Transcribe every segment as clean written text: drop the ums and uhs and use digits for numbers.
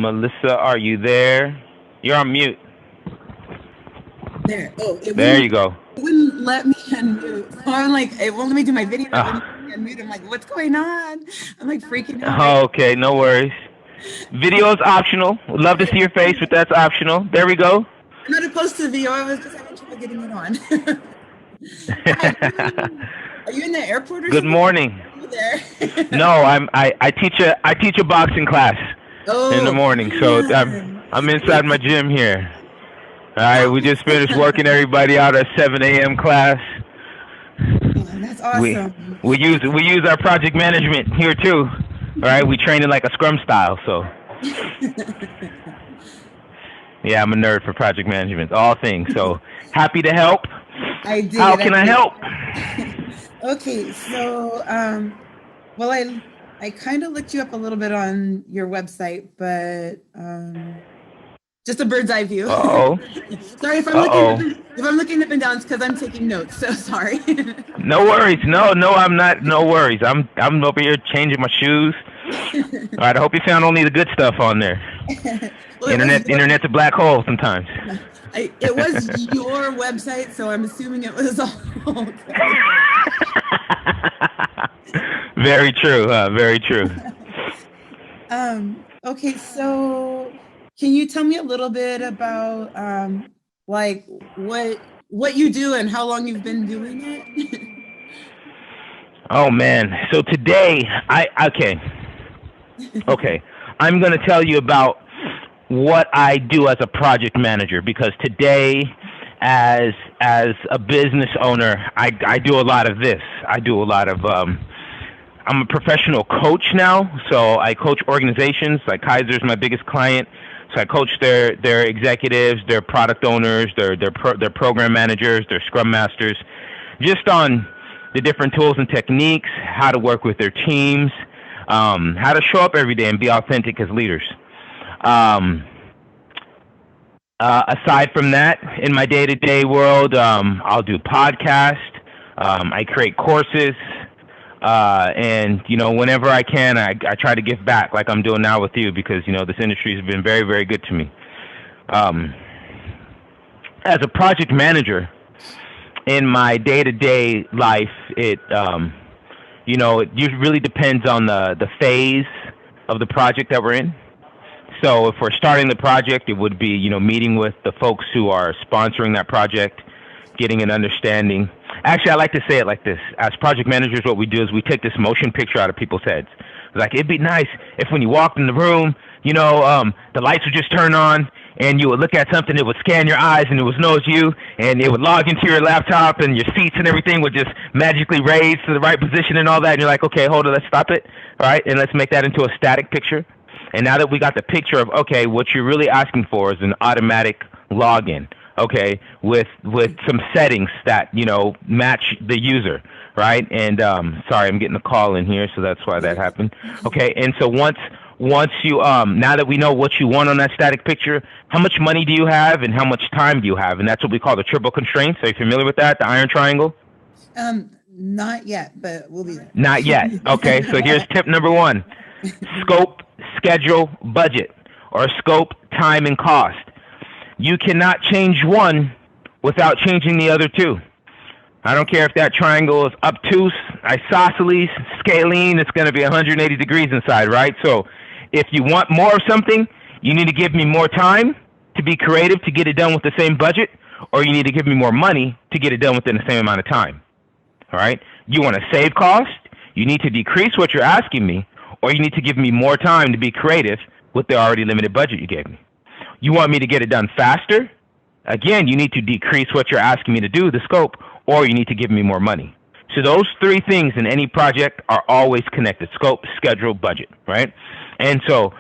Melissa, are you there? You're on mute. There. Oh, there you go. It wouldn't let me unmute. So I'm like, it won't let me do my video. It wouldn't let me unmute. I'm like, what's going on? I'm like freaking out. Oh, okay, no worries. Video is optional. Would love to see your face, but that's optional. There we go. I'm not opposed to the video. I was just having trouble getting it on. Are you in the airport or Good something? morning. Are you there? No, I teach a boxing class in the morning, so I'm inside my gym here. All right, we just finished working everybody out our 7 a.m. class. Oh, that's awesome. We use our project management here too. All right, we train it like a Scrum style. So yeah, I'm a nerd for project management, all things. So happy to help. I did. How can I help? Okay, so well, I kind of looked you up a little bit on your website, but just a bird's eye view. Uh-oh. Sorry if I'm looking up and down, it's because I'm taking notes. So sorry. No worries. No, I'm not. No worries. I'm over here changing my shoes. All right. I hope you found only the good stuff on there. Well, Internet's a black hole sometimes. It was your website, so I'm assuming it was all okay. Very true. Very true. Okay, so can you tell me a little bit about like what you do and how long you've been doing it? Oh man. So today okay. I'm going to tell you about what I do as a project manager, because today as a business owner, I do a lot of this. I do a lot of I'm a professional coach now, so I coach organizations. Like Kaiser's my biggest client. So I coach their executives, their product owners, their program managers, their scrum masters, just on the different tools and techniques, how to work with their teams, how to show up every day and be authentic as leaders. Aside from that, in my day-to-day world, I'll do podcasts. I create courses. And, whenever I can, I try to give back like I'm doing now with you, because, this industry has been very, very good to me. As a project manager in my day-to-day life, it really depends on the phase of the project that we're in. So if we're starting the project, it would be, meeting with the folks who are sponsoring that project, getting an understanding. Actually, I like to say it like this. As project managers, what we do is we take this motion picture out of people's heads. Like, it'd be nice if when you walked in the room, the lights would just turn on and you would look at something, it would scan your eyes and it would know it's you, and it would log into your laptop and your seats and everything would just magically raise to the right position and all that. And you're like, okay, hold on, let's stop it. All right, and let's make that into a static picture. And now that we got the picture of, okay, what you're really asking for is an automatic login, okay, with some settings that, match the user, right? And sorry, I'm getting a call in here, so that's why that happened. Okay, and so once you, now that we know what you want on that static picture, how much money do you have and how much time do you have? And that's what we call the triple constraints. Are you familiar with that, the iron triangle? Not yet, but we'll be there. Not yet. Okay, so here's tip number 1. Scope, schedule, budget, or scope, time, and cost. You cannot change one without changing the other two. I don't care if that triangle is obtuse, isosceles, scalene, it's going to be 180 degrees inside, right? So if you want more of something, you need to give me more time to be creative to get it done with the same budget, or you need to give me more money to get it done within the same amount of time. All right? You want to save cost, you need to decrease what you're asking me, or you need to give me more time to be creative with the already limited budget you gave me. You want me to get it done faster? Again, you need to decrease what you're asking me to do, the scope, or you need to give me more money. So those 3 things in any project are always connected: scope, schedule, budget, right? And so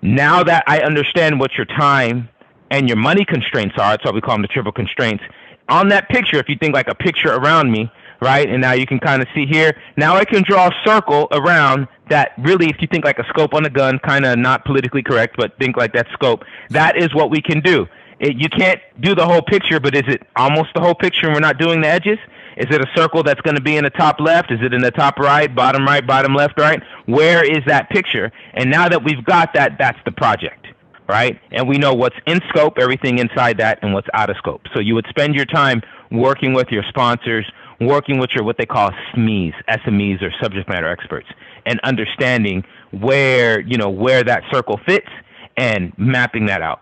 now that I understand what your time and your money constraints are, that's why we call them the triple constraints. On that picture, if you think like a picture around me, right, and now you can kind of see here, now I can draw a circle around that. Really, if you think like a scope on a gun, kind of not politically correct, but think like that scope, that is what we can do. You can't do the whole picture, but is it almost the whole picture and we're not doing the edges? Is it a circle that's going to be in the top left? Is it in the top right, bottom left, right? Where is that picture? And now that we've got that, that's the project. right? And we know what's in scope, everything inside that, and what's out of scope. So you would spend your time working with your sponsors, working with your what they call SMEs or subject matter experts, and understanding where where that circle fits and mapping that out.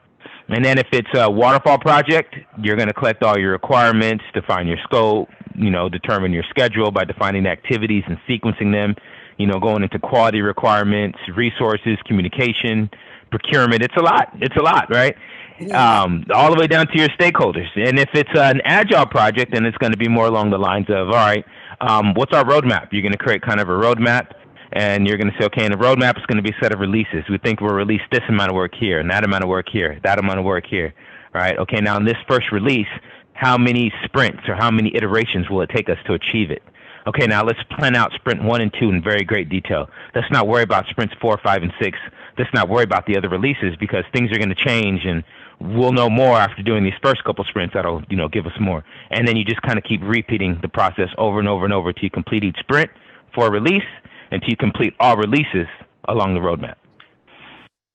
And then if it's a waterfall project, you're going to collect all your requirements, define your scope, determine your schedule by defining activities and sequencing them, going into quality requirements, resources, communication, procurement. It's a lot, right? All the way down to your stakeholders. And if it's an agile project, then it's going to be more along the lines of, all right, what's our roadmap? You're going to create kind of a roadmap, and you're going to say, okay, and the roadmap is going to be a set of releases. We think we'll release this amount of work here, and that amount of work here, that amount of work here, right? Okay, now in this first release, how many sprints or how many iterations will it take us to achieve it? Okay, now let's plan out sprint 1 and 2 in very great detail. Let's not worry about sprints 4, 5, and 6. Let's not worry about the other releases because things are going to change, and we'll know more after doing these first couple sprints that'll, give us more. And then you just kind of keep repeating the process over and over and over till you complete each sprint for a release, until you complete all releases along the roadmap.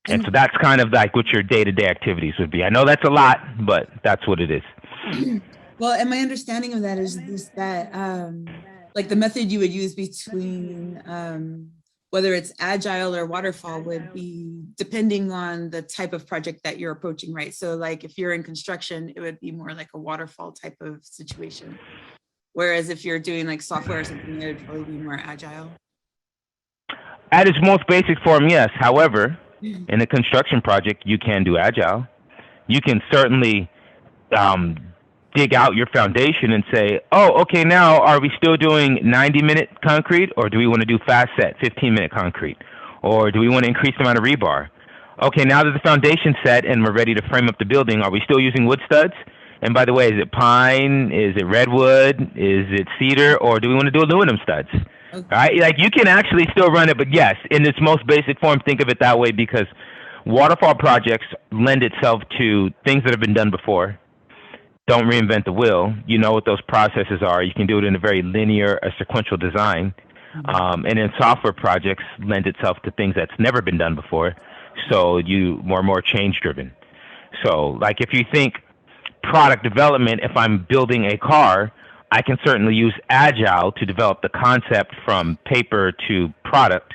And so that's kind of like what your day-to-day activities would be. I know that's a lot, but that's what it is. Well, and my understanding of that is that like the method you would use between whether it's agile or waterfall would be depending on the type of project that you're approaching, right? So like if you're in construction, it would be more like a waterfall type of situation. Whereas if you're doing like software or something, it would probably be more agile. At its most basic form, yes. However, in a construction project, you can do agile. You can certainly dig out your foundation and say, oh, okay, now are we still doing 90-minute concrete, or do we want to do fast set, 15-minute concrete? Or do we want to increase the amount of rebar? Okay, now that the foundation's set and we're ready to frame up the building, are we still using wood studs? And by the way, is it pine? Is it redwood? Is it cedar? Or do we want to do aluminum studs? Okay. Right? Like you can actually still run it, but yes, in its most basic form, think of it that way because waterfall projects lend itself to things that have been done before. Don't reinvent the wheel. You know what those processes are. You can do it in a very linear, a sequential design. And then software projects lend itself to things that's never been done before. So you more change driven. So like if you think product development, if I'm building a car, I can certainly use agile to develop the concept from paper to product.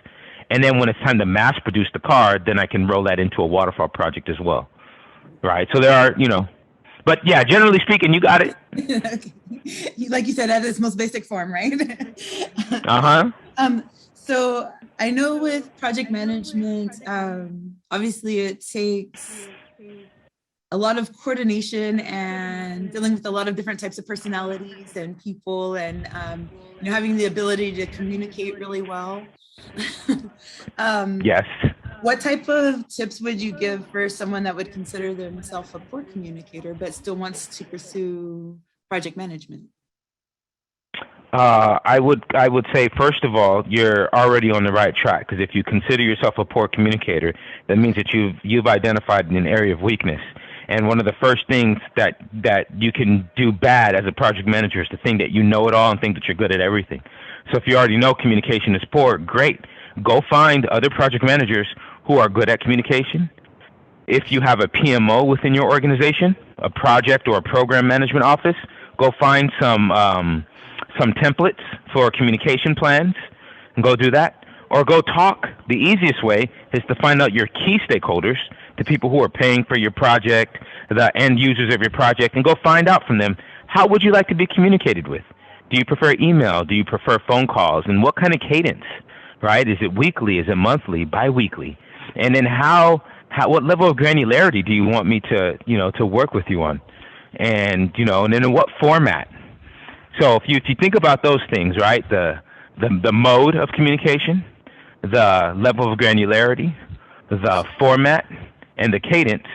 And then when it's time to mass produce the car, then I can roll that into a waterfall project as well. Right. So there are, but yeah, generally speaking, you got it. Okay. Like you said, at its most basic form, right? So I know with project management, obviously it takes a lot of coordination and dealing with a lot of different types of personalities and people, and having the ability to communicate really well. Yes. What type of tips would you give for someone that would consider themselves a poor communicator but still wants to pursue project management? I would say, first of all, you're already on the right track, because if you consider yourself a poor communicator, that means that you've identified an area of weakness. And one of the first things that you can do bad as a project manager is to think that you know it all and think that you're good at everything. So if you already know communication is poor, great. Go find other project managers who are good at communication. If you have a PMO within your organization, a project or a program management office, go find some templates for communication plans and go do that. Or go talk. The easiest way is to find out your key stakeholders, the people who are paying for your project, the end users of your project, and go find out from them, how would you like to be communicated with? Do you prefer email? Do you prefer phone calls? And what kind of cadence, right? Is it weekly? Is it monthly? Biweekly? And then what level of granularity do you want me to work with you on? And, and then in what format? So if you think about those things, right, the mode of communication, the level of granularity, the format, and the cadence,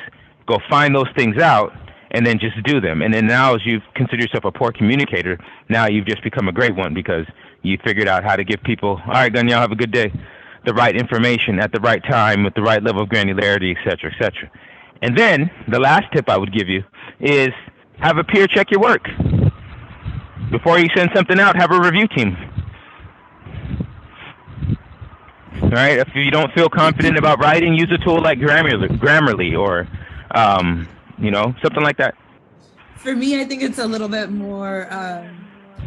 go find those things out and then just do them. And then now, as you've considered yourself a poor communicator, now you've just become a great one because you figured out how to give people, all right, Gunyal, have a good day, the right information at the right time with the right level of granularity, et cetera, et cetera. And then the last tip I would give you is have a peer check your work. Before you send something out, have a review team. right? If you don't feel confident about writing, use a tool like Grammarly or, something like that. For me, I think it's a little bit more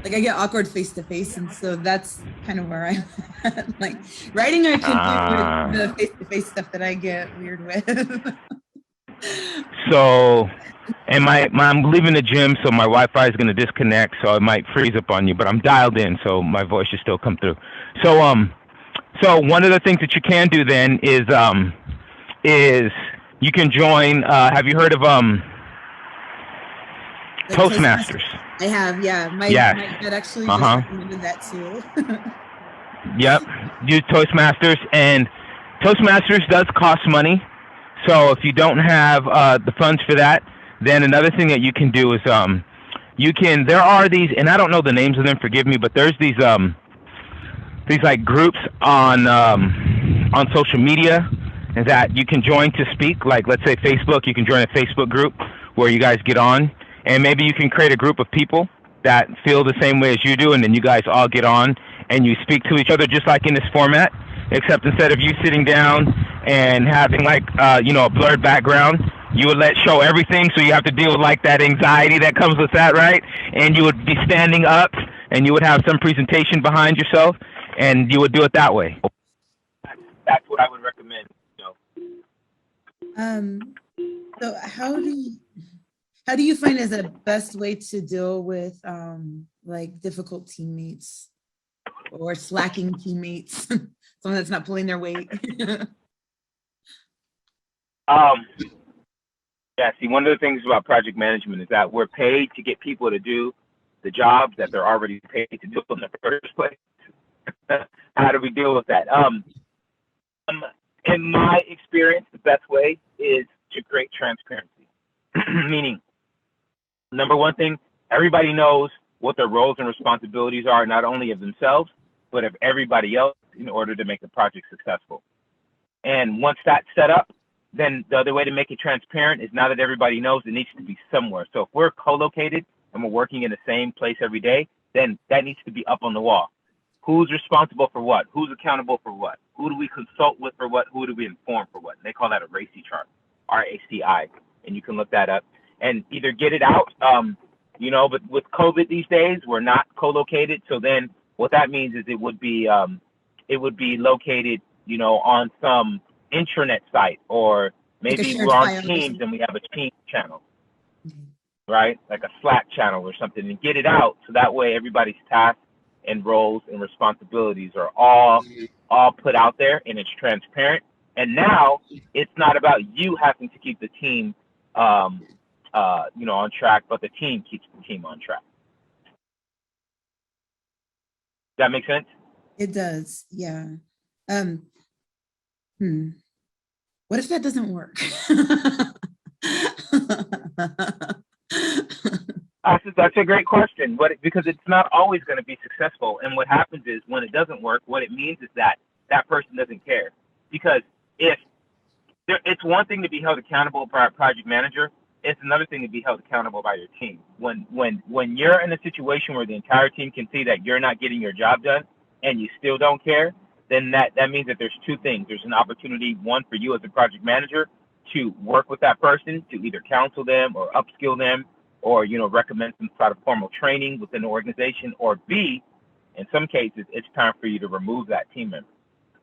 like I get awkward face to face, and so that's kind of where I'm at. Like writing, I can do with the face to face stuff that I get weird with. So, and I'm leaving the gym, so my Wi-Fi is going to disconnect, so it might freeze up on you. But I'm dialed in, so my voice should still come through. So one of the things that you can do then is you can join. Have you heard of Like Toastmasters? I have, yeah. My dad actually just recommended that too. Yep, use Toastmasters, and Toastmasters does cost money. So if you don't have the funds for that, then another thing that you can do is there are these, and I don't know the names of them, forgive me, but there's these like groups on social media that you can join to speak. Like let's say Facebook, you can join a Facebook group where you guys get on, and maybe you can create a group of people that feel the same way as you do, and then you guys all get on and you speak to each other just like in this format, except instead of you sitting down and having like a blurred background, you would show everything, so you have to deal with like that anxiety that comes with that, right? And you would be standing up and you would have some presentation behind yourself, and you would do it that way. That's what I would recommend. So how do you find is the best way to deal with like difficult teammates or slacking teammates, someone that's not pulling their weight? Yeah, see, one of the things about project management is that we're paid to get people to do the jobs that they're already paid to do in the first place. How do we deal with that? In my experience, the best way is to create transparency. Meaning, number one thing, everybody knows what their roles and responsibilities are, not only of themselves, but of everybody else in order to make the project successful. And once that's set up, then the other way to make it transparent is now that everybody knows, it needs to be somewhere. So if we're co-located and we're working in the same place every day, then that needs to be up on the wall. Who's responsible for what? Who's accountable for what? Who do we consult with for what? Who do we inform for what? And they call that a RACI chart, RACI, and you can look that up and either get it out. But with COVID these days, we're not co-located. So then what that means is it would be located, on some intranet site, or maybe we're on Teams and we have a Teams channel, right? Like a Slack channel or something, and get it out so that way everybody's tasks and roles and responsibilities are all put out there and it's transparent. And now it's not about you having to keep the team, on track, but the team keeps the team on track. Does that make sense? It does, yeah. What if that doesn't work? That's a great question, because it's not always going to be successful. And what happens is when it doesn't work, what it means is that person doesn't care. Because it's one thing to be held accountable by a project manager, it's another thing to be held accountable by your team. When you're in a situation where the entire team can see that you're not getting your job done and you still don't care, then that means that there's two things. There's an opportunity, one, for you as a project manager to work with that person, to either counsel them or upskill them, or recommend some sort of formal training within the organization, or B, in some cases, it's time for you to remove that team member.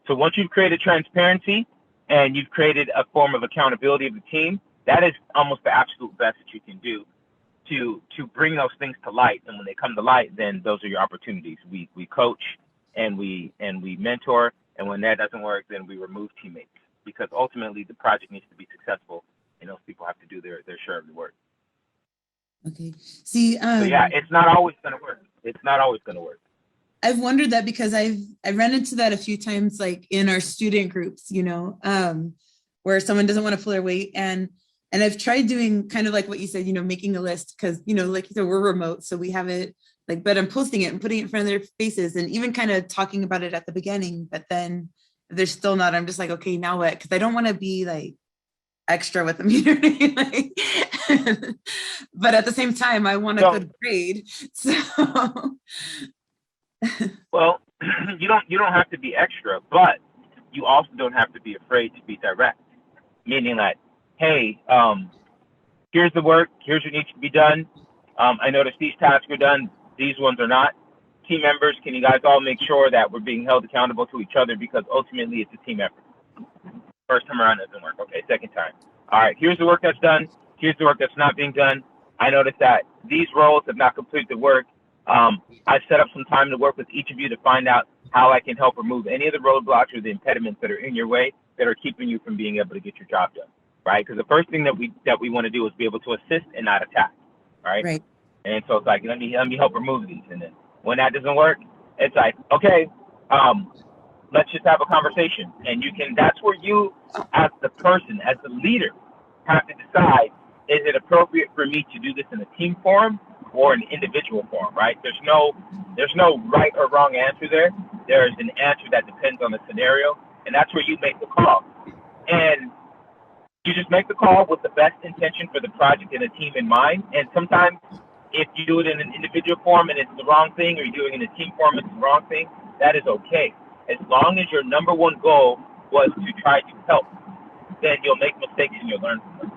So once you've created transparency and you've created a form of accountability of the team, that is almost the absolute best that you can do to bring those things to light. And when they come to light, then those are your opportunities. We coach and we mentor, and when that doesn't work, then we remove teammates, because ultimately the project needs to be successful and those people have to do their share of the work. Okay. See, so yeah, it's not always going to work. It's not always going to work. I've wondered that because I've run into that a few times, like in our student groups, where someone doesn't want to pull their weight, and I've tried doing kind of like what you said, making a list, because like you said, we're remote, so we have it but I'm posting it and putting it in front of their faces, and even kind of talking about it at the beginning. But then if they're still not, I'm just like, okay, now what? Because I don't want to be like extra with them, but at the same time, I want a good grade. So, well, you don't have to be extra, but you also don't have to be afraid to be direct, meaning that, hey, here's the work, here's what needs to be done. I noticed these tasks are done, these ones are not. Team members, can you guys all make sure that we're being held accountable to each other, because ultimately it's a team effort. First time around doesn't work. Okay, second time. All right, here's the work that's done. Here's the work that's not being done. I noticed that these roles have not completed the work. I've set up some time to work with each of you to find out how I can help remove any of the roadblocks or the impediments that are in your way that are keeping you from being able to get your job done, right? Because the first thing that we want to do is be able to assist and not attack, right? Right. And so it's like, let me help remove these. And then when that doesn't work, it's like, okay, let's just have a conversation. And that's where you, as the person, as the leader, have to decide, is it appropriate for me to do this in a team forum or an individual forum, right? There's no right or wrong answer there. There's an answer that depends on the scenario, and that's where you make the call. And you just make the call with the best intention for the project and the team in mind. And sometimes if you do it in an individual forum and it's the wrong thing, or you're doing it in a team forum and it's the wrong thing, that is okay. As long as your number one goal was to try to help, then you'll make mistakes and you'll learn from them.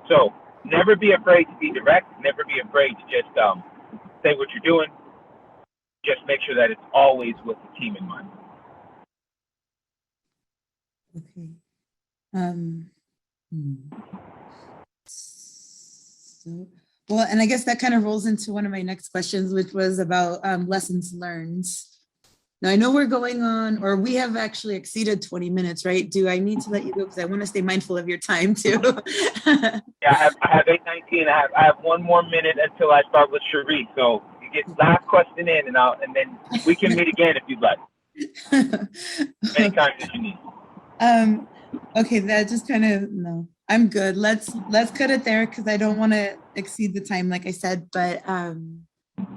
So never be afraid to be direct. Never be afraid to just say what you're doing. Just make sure that it's always with the team in mind. Okay. So, well, and I guess that kind of rolls into one of my next questions, which was about lessons learned. Now, I know we're going on, or we have actually exceeded 20 minutes, right? Do I need to let you go? Because I want to stay mindful of your time too. Yeah, I have 8:19. I have one more minute until I start with Cherie. So you get last question in, and then we can meet again if you'd like. Many times as you need. Okay, that just kind of, no, I'm good. Let's cut it there, because I don't want to exceed the time, like I said, but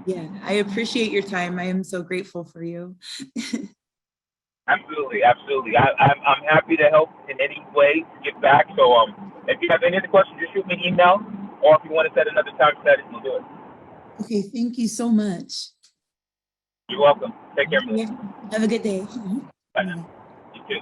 yeah, I appreciate your time. I am so grateful for you. Absolutely. I'm happy to help in any way to give back. So if you have any other questions, just shoot me an email, or if you want to set another time, set it, we'll do it. Okay, thank you so much. You're welcome. Take care. Have a good day. Bye now. You too.